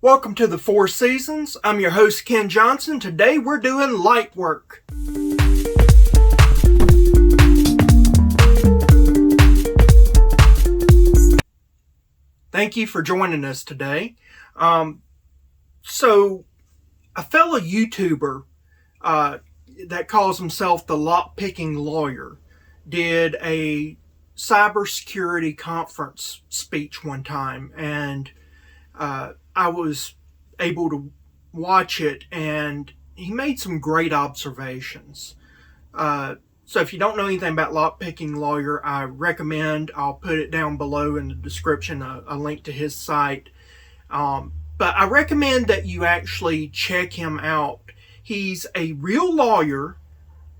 Welcome to the Four Seasons. I'm your host, Ken Johnson. Today we're doing light work. Thank you for joining us today. So a fellow YouTuber that calls himself the Lockpicking Lawyer did a cybersecurity conference speech one time, and I was able to watch it, and he made some great observations. So if you don't know anything about Lockpicking Lawyer, I recommend, I'll put it down below in the description, a link to his site. But I recommend that you actually check him out. He's a real lawyer,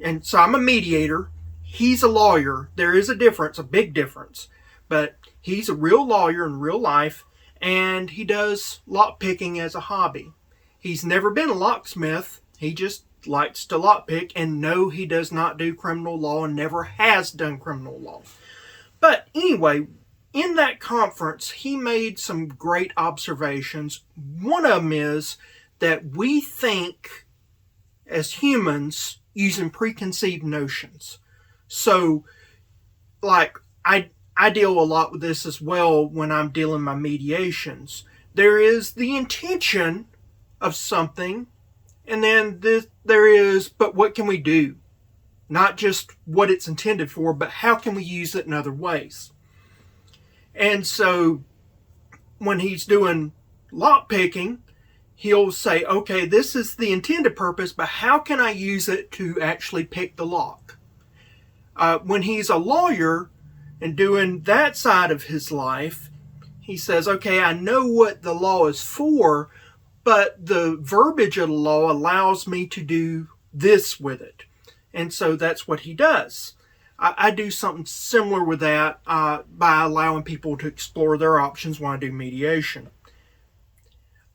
and so I'm a mediator. He's a lawyer. There is a difference, a big difference. But he's a real lawyer in real life, and he does lockpicking as a hobby. He's never been a locksmith. He just likes to lockpick, and no, he does not do criminal law and never has done criminal law. But anyway, in that conference, he made some great observations. One of them is that we think as humans using preconceived notions. So, like, I deal a lot with this as well when I'm dealing my mediations. There is the intention of something, and then there is, but what can we do? Not just what it's intended for, but how can we use it in other ways? And so when he's doing lockpicking, he'll say, okay, this is the intended purpose, but how can I use it to actually pick the lock? When he's a lawyer and doing that side of his life, he says, okay, I know what the law is for, but the verbiage of the law allows me to do this with it. And so that's what he does. I do something similar with that by allowing people to explore their options when I do mediation.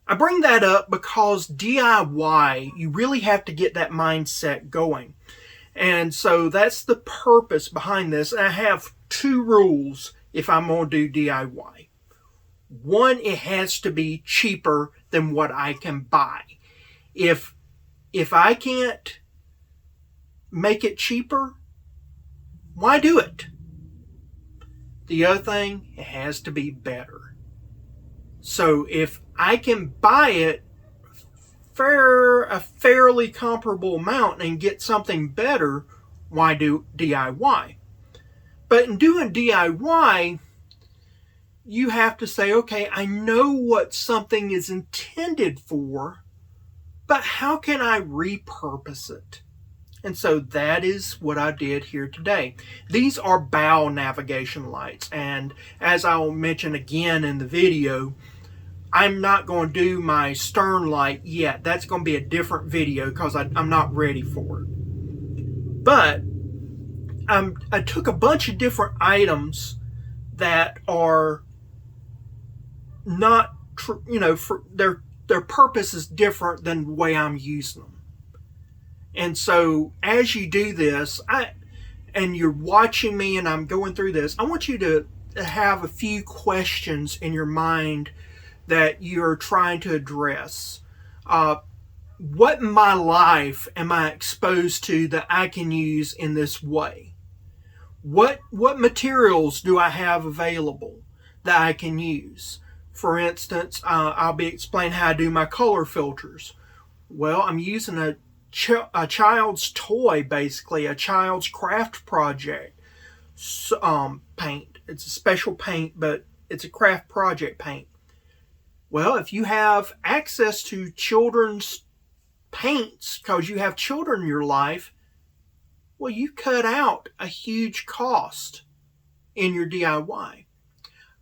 I bring that up because DIY, you really have to get that mindset going. And so that's the purpose behind this. I have two rules if I'm going to do DIY. One, it has to be cheaper than what I can buy. If I can't make it cheaper, why do it? The other thing, it has to be better. So if I can buy it a fairly comparable amount and get something better, why do DIY? But in doing DIY, you have to say, okay, I know what something is intended for, but how can I repurpose it? And so that is what I did here today. These are bow navigation lights, and as I'll mention again in the video, I'm not going to do my stern light yet. That's going to be a different video because I'm not ready for it. But I took a bunch of different items that are not, for their purpose is different than the way I'm using them. And so as you do this, and you're watching me and I'm going through this, I want you to have a few questions in your mind that you're trying to address. What in my life am I exposed to that I can use in this way? What materials do I have available that I can use? For instance, I'll be explaining how I do my color filters. Well, I'm using a child's toy, basically, a child's craft project paint. It's a special paint, but it's a craft project paint. Well, if you have access to children's paints because you have children in your life, well, you cut out a huge cost in your DIY.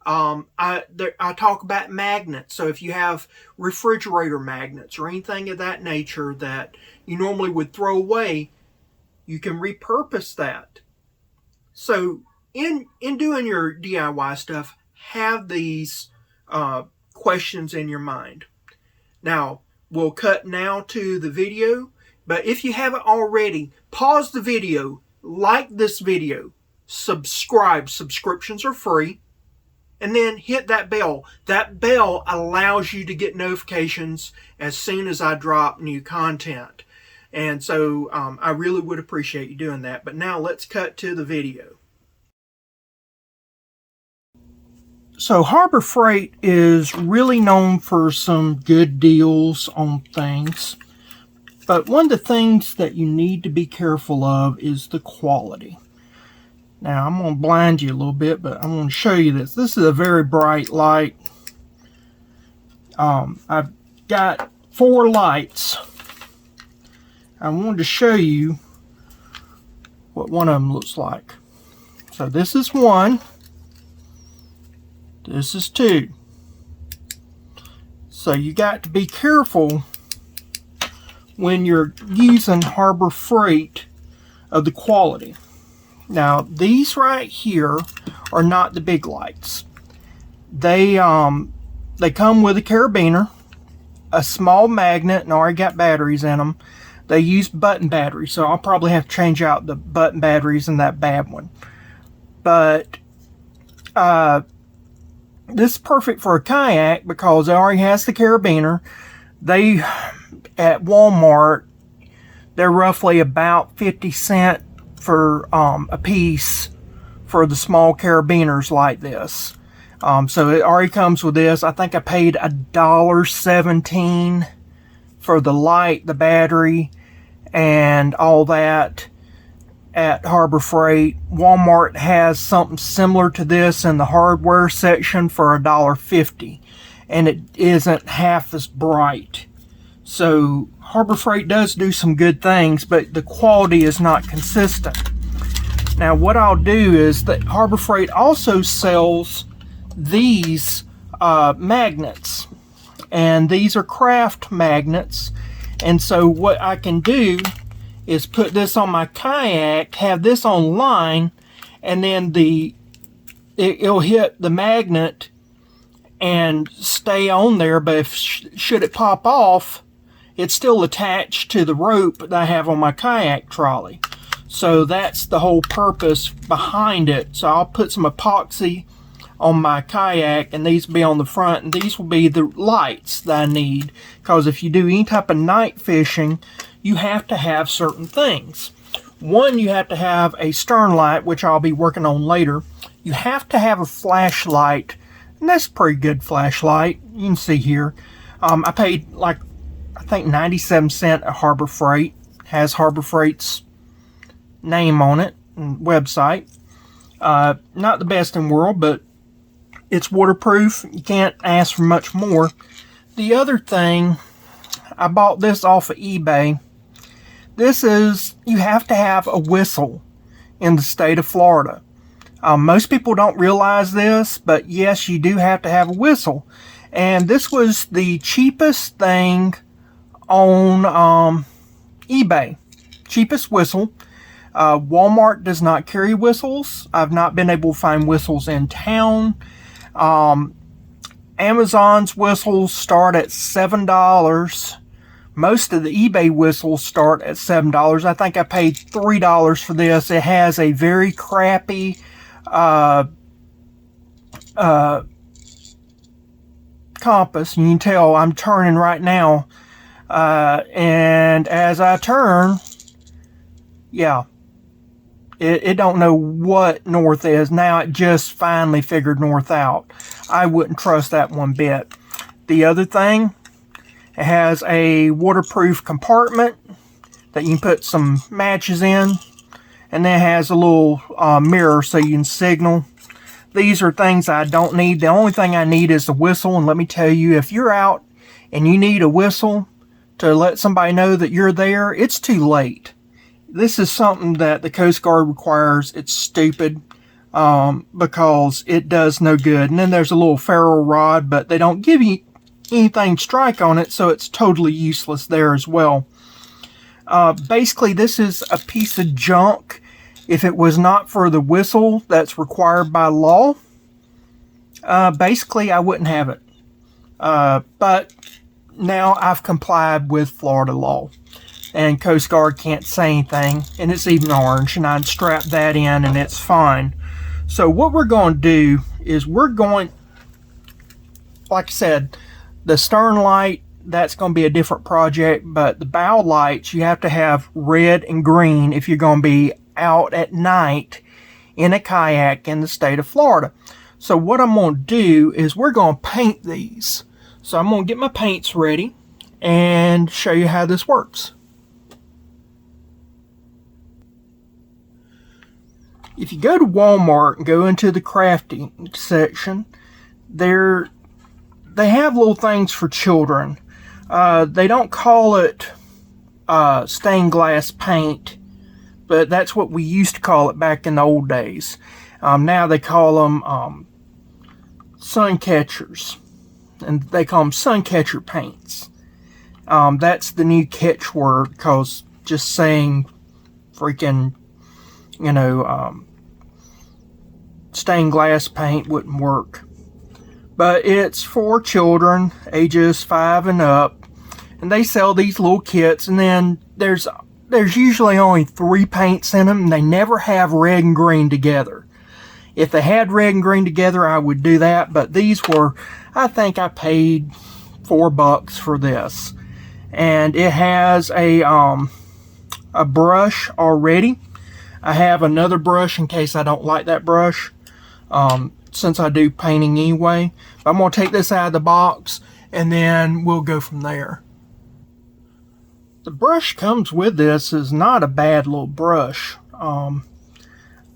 I talk about magnets. So if you have refrigerator magnets or anything of that nature that you normally would throw away, you can repurpose that. So in doing your DIY stuff, have these questions in your mind. Now, we'll cut now to the video, but if you haven't already, pause the video, like this video, subscribe. Subscriptions are free. and then hit that bell. That bell allows you to get notifications as soon as I drop new content. And so I really would appreciate you doing that. But now let's cut to the video. So Harbor Freight is really known for some good deals on things. But one of the things that you need to be careful of is the quality. Now I'm going to blind you a little bit, but I'm going to show you this. This is a very bright light. I've got 4 lights. I wanted to show you what one of them looks like. So this is 1. This is 2. So you got to be careful when you're using Harbor Freight of the quality. Now these right here are not the big lights. They come with a carabiner, a small magnet, and already got batteries in them. They use button batteries, so I'll probably have to change out the button batteries in that bad one. But this is perfect for a kayak because it already has the carabiner. They, at Walmart, they're roughly about 50 cents for a piece for the small carabiners like this. So it already comes with this. I think I paid $1.17 for the light, the battery, and all that at Harbor Freight. Walmart has something similar to this in the hardware section for $1.50, and it isn't half as bright. So Harbor Freight does do some good things, but the quality is not consistent. Now what I'll do is that Harbor Freight also sells these magnets, and these are craft magnets. And so what I can do is put this on my kayak, have this on line, and then it'll hit the magnet and stay on there. But if should it pop off, it's still attached to the rope that I have on my kayak trolley. So that's the whole purpose behind it. So I'll put some epoxy on my kayak, and these will be on the front, and these will be the lights that I need, because if you do any type of night fishing, you have to have certain things. One, you have to have a stern light, which I'll be working on later. You have to have a flashlight, and that's a pretty good flashlight. You can see here. I paid like, I think 97 cents at Harbor Freight. Has Harbor Freight's name on it and website. Not the best in the world, but it's waterproof. You can't ask for much more. The other thing, I bought this off of eBay. This is, you have to have a whistle in the state of Florida. Most people don't realize this, but yes, you do have to have a whistle. And this was the cheapest thing on eBay. Cheapest whistle. Walmart does not carry whistles. I've not been able to find whistles in town. Amazon's whistles start at $7. Most of the eBay whistles start at $7. I think I paid $3 for this. It has a very crappy compass. You can tell I'm turning right now. And as I turn, yeah, it don't know what north is. Now it just finally figured north out. I wouldn't trust that one bit. The other thing, it has a waterproof compartment that you can put some matches in. And then it has a little mirror so you can signal. These are things I don't need. The only thing I need is the whistle. And let me tell you, if you're out and you need a whistle to let somebody know that you're there, it's too late. This is something that the Coast Guard requires. It's stupid because it does no good. And then there's a little ferro rod, but they don't give you anything to strike on it, so it's totally useless there as well. Basically, this is a piece of junk. If it was not for the whistle that's required by law, basically I wouldn't have it. But now I've complied with Florida law, and Coast Guard can't say anything, and it's even orange, and I'd strap that in and it's fine. So what we're going to do is we're going, like I said, the stern light, that's going to be a different project, but the bow lights, you have to have red and green if you're going to be out at night in a kayak in the state of Florida. So what I'm going to do is we're going to paint these. So I'm going to get my paints ready and show you how this works. If you go to Walmart and go into the crafting section, they have little things for children. They don't call it stained glass paint, but that's what we used to call it back in the old days. Now they call them sun catchers, and they call them sun catcher paints. That's the new catchword, because just saying freaking, stained glass paint wouldn't work. But it's for children ages 5 and up, and they sell these little kits, and then there's usually only 3 paints in them, and they never have red and green together. If they had red and green together, I would do that, but these were, I think I paid $4 for this. And it has a brush already. I have another brush in case I don't like that brush, since I do painting anyway. But I'm going to take this out of the box, and then we'll go from there. The brush comes with this is not a bad little brush. I'm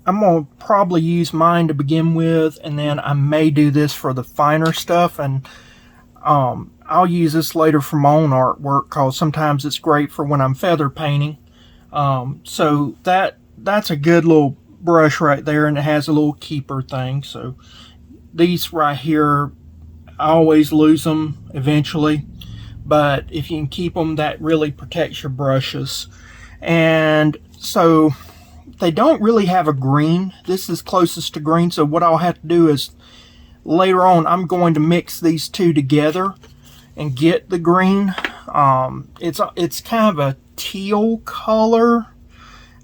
going to probably use mine to begin with, and then I may do this for the finer stuff, and I'll use this later for my own artwork, because sometimes it's great for when I'm feather painting. So that's a good little brush right there, and it has a little keeper thing. So these right here, I always lose them eventually, but if you can keep them, that really protects your brushes. And so they don't really have a green. This is closest to green, so what I'll have to do is later on I'm going to mix these two together and get the green. It's kind of a teal color,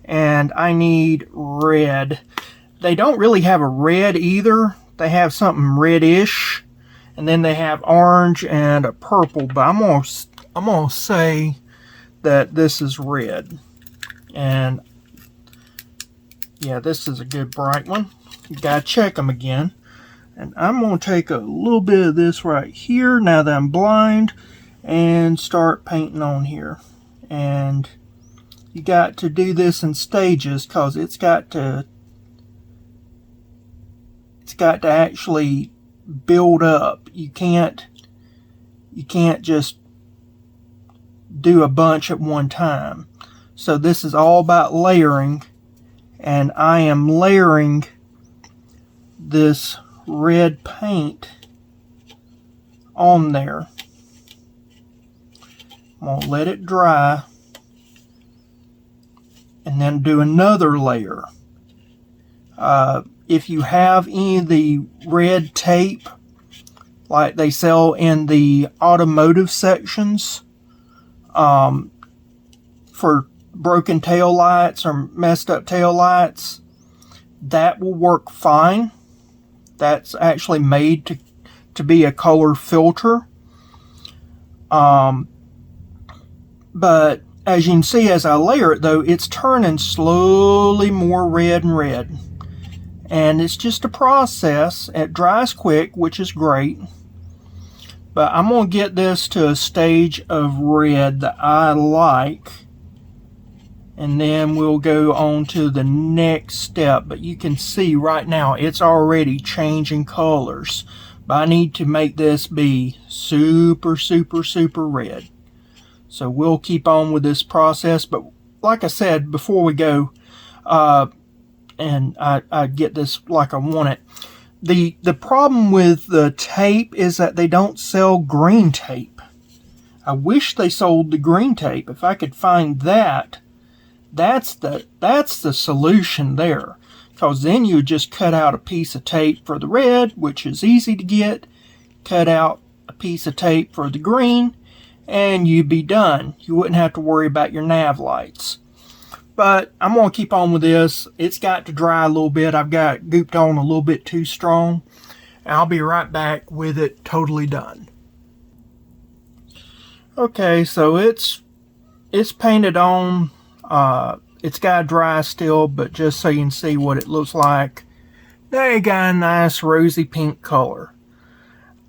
and I need red. They don't really have a red either. They have something reddish, and then they have orange and a purple, but I'm gonna say that this is red. And yeah, this is a good bright one. You gotta check them again. And I'm gonna take a little bit of this right here now that I'm blind and start painting on here. And you got to do this in stages, because it's got to actually build up. You can't just do a bunch at one time. So this is all about layering, and I am layering this red paint on there. I'm going to let it dry and then do another layer. If you have any of the red tape like they sell in the automotive sections for broken tail lights or messed up tail lights, that will work fine. That's actually made to be a color filter. But as you can see, as I layer it though, it's turning slowly more red and red. And it's just a process. It dries quick, which is great. But I'm going to get this to a stage of red that I like. And then we'll go on to the next step. But you can see right now it's already changing colors. But I need to make this be super, super, super red. So we'll keep on with this process. But like I said, before we go, and I get this like I want it. The problem with the tape is that they don't sell green tape. I wish they sold the green tape. If I could find that, that's the solution there. Because then you would just cut out a piece of tape for the red, which is easy to get. Cut out a piece of tape for the green, and you'd be done. You wouldn't have to worry about your nav lights. But I'm going to keep on with this. It's got to dry a little bit. I've got it gooped on a little bit too strong. I'll be right back with it totally done. Okay, so it's painted on. It's got dry still, but just so you can see what it looks like, they got a nice rosy pink color.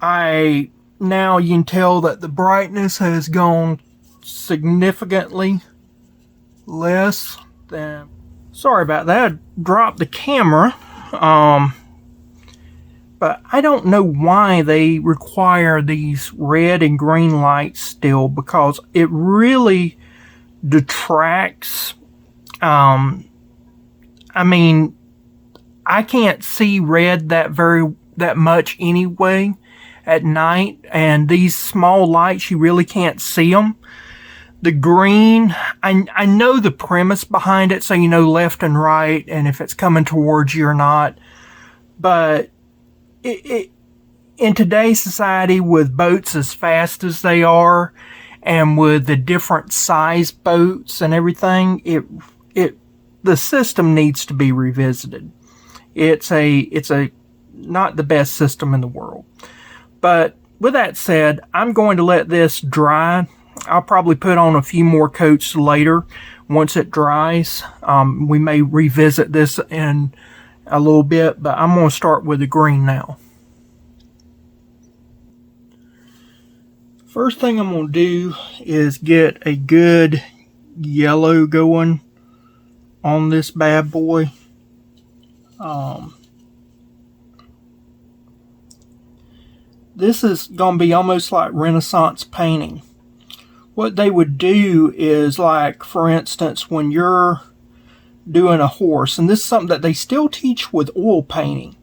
Now you can tell that the brightness has gone significantly less than. Sorry about that. I dropped the camera. But I don't know why they require these red and green lights still, because it really detracts. I mean, I can't see red that much anyway at night, and these small lights, you really can't see them. The green, I know the premise behind it, so you know left and right, and if it's coming towards you or not. But in today's society, with boats as fast as they are, and with the different size boats and everything, the system needs to be revisited. It's not the best system in the world. But with that said, I'm going to let this dry. I'll probably put on a few more coats later once it dries. We may revisit this in a little bit, but I'm going to start with the green now. First thing I'm going to do is get a good yellow going on this bad boy. This is going to be almost like Renaissance painting. What they would do is, like, for instance, when you're doing a horse, and this is something that they still teach with oil painting.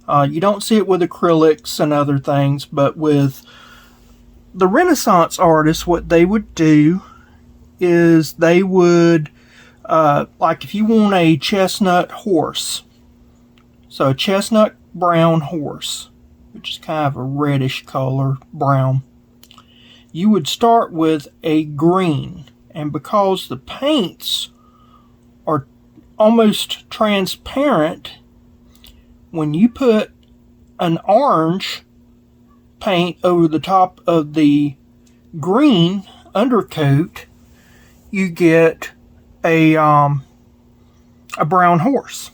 You don't see it with acrylics and other things, but with the Renaissance artists, what they would do is they would, like if you want a chestnut horse, so a chestnut brown horse, which is kind of a reddish color, brown, you would start with a green, and because the paints are almost transparent, when you put an orange paint over the top of the green undercoat, you get a brown horse.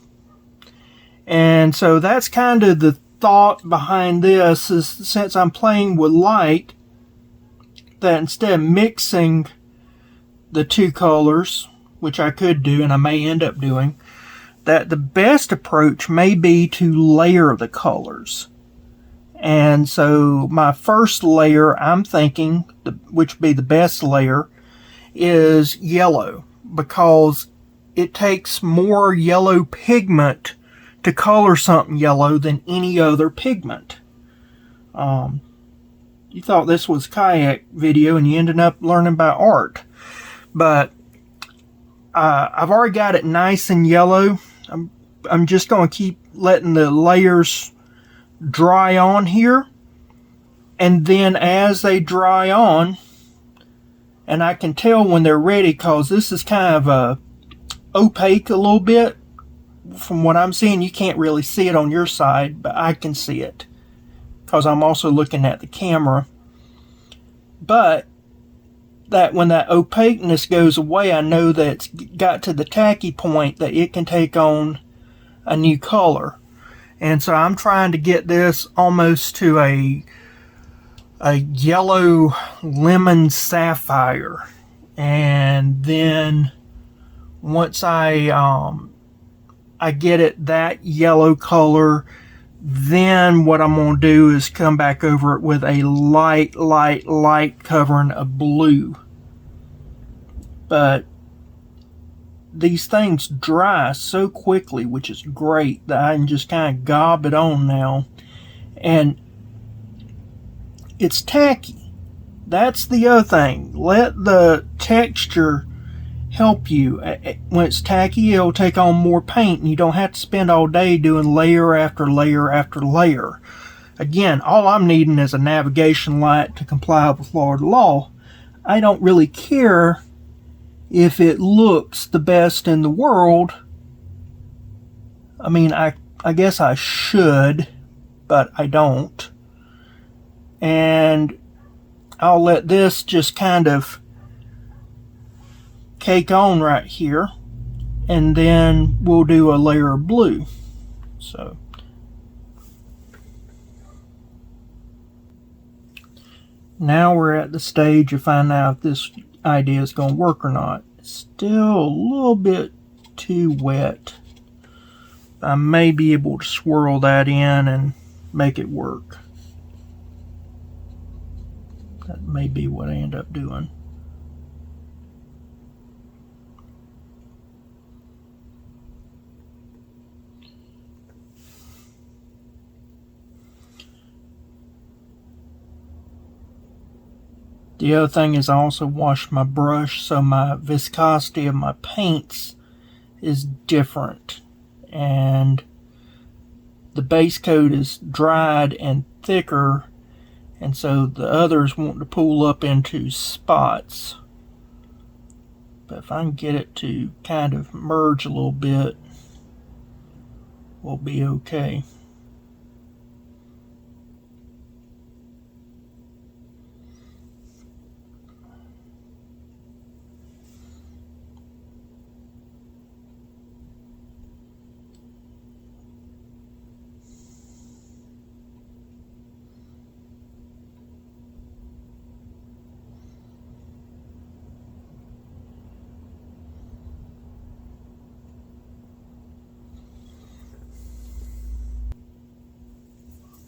And so that's kind of the thought behind this, is since I'm playing with light, that instead of mixing the two colors, which I could do and I may end up doing, that the best approach may be to layer the colors. And so my first layer, I'm thinking, which would be the best layer, is yellow, because it takes more yellow pigment to color something yellow than any other pigment. You thought this was Kayak video and you ended up learning about art. But I've already got it nice and yellow. I'm just going to keep letting the layers dry on here. And then as they dry on, and I can tell when they're ready, because this is kind of opaque a little bit. From what I'm seeing, you can't really see it on your side, but I can see it, because I'm also looking at the camera. But that when that opaqueness goes away, I know that it's got to the tacky point that it can take on a new color. And so I'm trying to get this almost to a yellow lemon sapphire. And then once I get it that yellow color, then what I'm going to do is come back over it with a light covering of blue. But these things dry so quickly, which is great, that I can just kind of gob it on now. And it's tacky. That's the other thing. Let the texture help you. When it's tacky, it'll take on more paint, and you don't have to spend all day doing layer after layer after layer. Again, all I'm needing is a navigation light to comply with Florida law. I don't really care if it looks the best in the world. I mean, I guess I should, but I don't. And I'll let this just kind of cake on right here, and then we'll do a layer of blue. So now we're at the stage of finding out if this idea is going to work or not. It's still a little bit too wet. I may be able to swirl that in and make it work. That may be what I end up doing. The other thing is I also wash my brush, so my viscosity of my paints is different. And the base coat is dried and thicker, and so the others want to pull up into spots. But if I can get it to kind of merge a little bit, we'll be okay.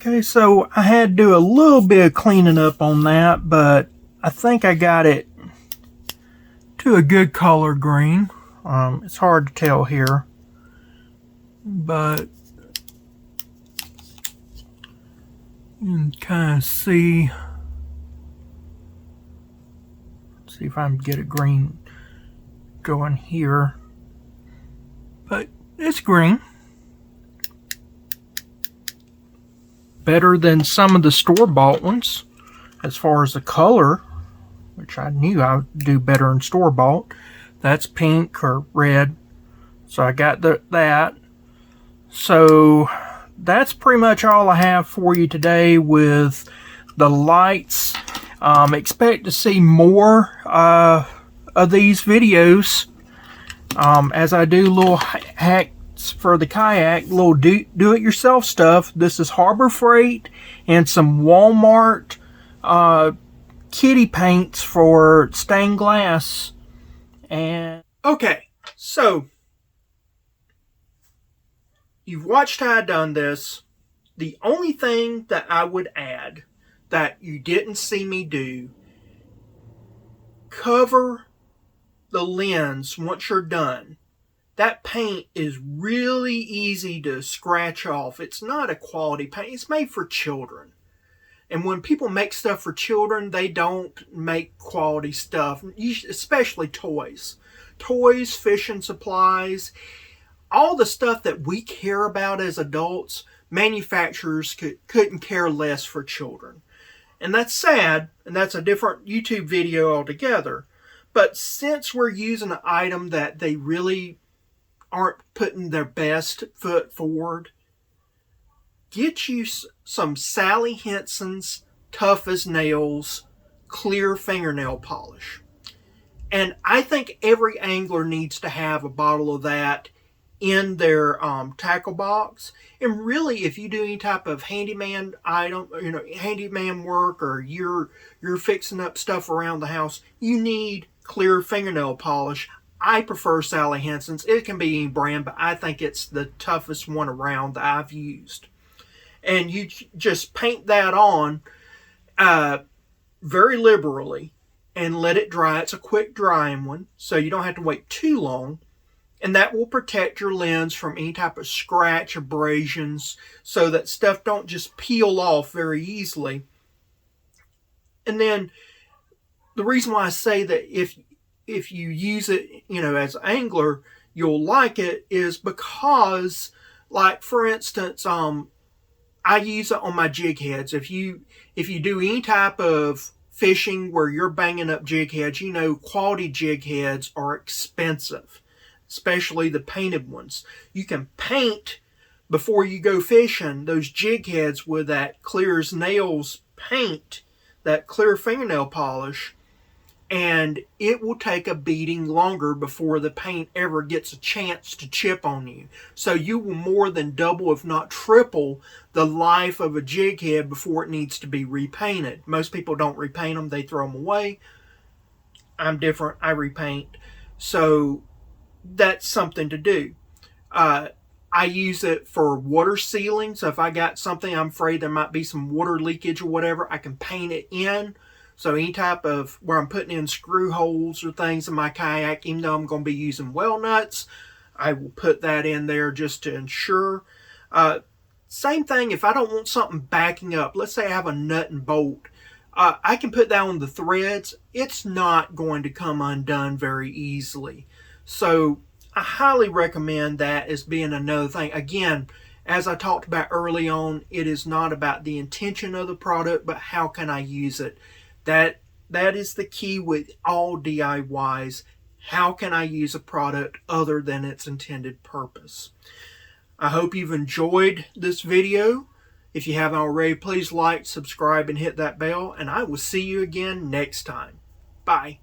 Okay, so I had to do a little bit of cleaning up on that, but I think I got it to a good color green. It's hard to tell here, but you can kind of see. Let's see if I can get a green going here, but it's green. Better than some of the store-bought ones as far as the color, which I knew I would do better in store-bought. That's pink or red, so I got that. So that's pretty much all I have for you today with the lights. Expect to see more of these videos as I do little hacks for the kayak, little do-it-yourself stuff. This is Harbor Freight and some Walmart kitty paints for stained glass. And okay, so you've watched how I done this. The only thing that I would add that you didn't see me do, cover the lens once you're done. That paint is really easy to scratch off. It's not a quality paint. It's made for children. And when people make stuff for children, they don't make quality stuff, especially toys. Toys, fishing supplies, all the stuff that we care about as adults, manufacturers couldn't care less for children. And that's sad, and that's a different YouTube video altogether. But since we're using an item that they really aren't putting their best foot forward, get you some Sally Henson's Tough as Nails clear fingernail polish. And I think every angler needs to have a bottle of that in their tackle box. And really, if you do any type of handyman item, handyman work, or you're fixing up stuff around the house, you need clear fingernail polish. I prefer Sally Henson's. It can be any brand, but I think it's the toughest one around that I've used. And you just paint that on very liberally and let it dry. It's a quick drying one, so you don't have to wait too long. And that will protect your lens from any type of scratch, abrasions, so that stuff don't just peel off very easily. And then the reason why I say that if you use it, as an angler, you'll like it is because, like, for instance, I use it on my jig heads. If you do any type of fishing where you're banging up jig heads, quality jig heads are expensive, especially the painted ones. You can paint before you go fishing, those jig heads with that clear as nails paint, that clear fingernail polish, and it will take a beating longer before the paint ever gets a chance to chip on you. So you will more than double, if not triple, the life of a jig head before it needs to be repainted. Most people don't repaint them, they throw them away. I'm different, I repaint. So that's something to do. I use it for water sealing. So if I got something, I'm afraid there might be some water leakage or whatever, I can paint it in. So any type of where I'm putting in screw holes or things in my kayak, even though I'm going to be using well nuts, I will put that in there just to ensure. Same thing if I don't want something backing up. Let's say I have a nut and bolt. I can put that on the threads. It's not going to come undone very easily. So I highly recommend that as being another thing. Again, as I talked about early on, it is not about the intention of the product, but how can I use it? That is the key with all DIYs. How can I use a product other than its intended purpose? I hope you've enjoyed this video. If you haven't already, please like, subscribe, and hit that bell, and I will see you again next time. Bye.